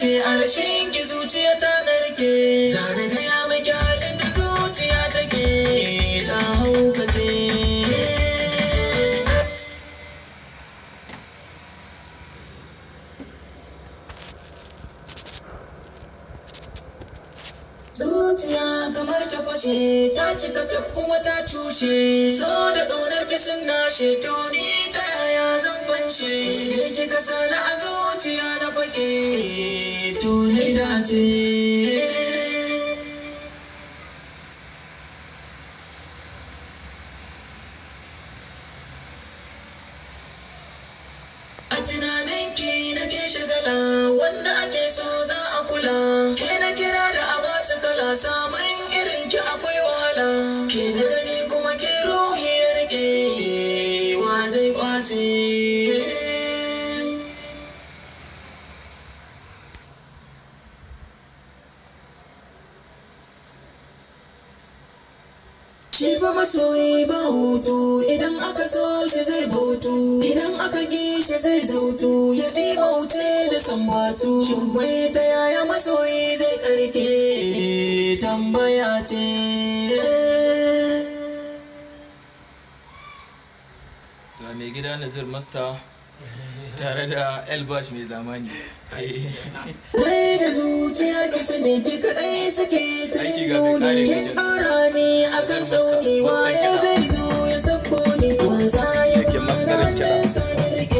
karfe a rashin ki zuciya ta narke. Zana gaya miki halin da zuciya take ta haukace. Zuciya kamar ta fashe, ta cika ta kuma ta cushe. So da ƙaunar ki sun nashe, to ni ta yaya zan fanshe? Ke kika sani a zuciya na fake, to ni dace. A tunaninki nake shagala, wanda ake so za a kula. Ke na kira da a basu kala, samun irin ki akwai wahala. Ke na gani kuma ke ruhi ya rike, wa zai ɓace. Shi fa masoyi ba hutu, idan aka so shi zai bautu, idan aka ki shi zai zautu, ya ɗimauce da sambatu. Shin wai ta yaya masoyi zai ƙarke, tambaya ce. Ga mai gida Nazeer Master tare da Elbash mai zamani. Rai da zuciya ki sani ki kaɗai suke ta yi nuni. Kin ɗora ni akan tsauni, waye zai zo ya sako ni, wa za ya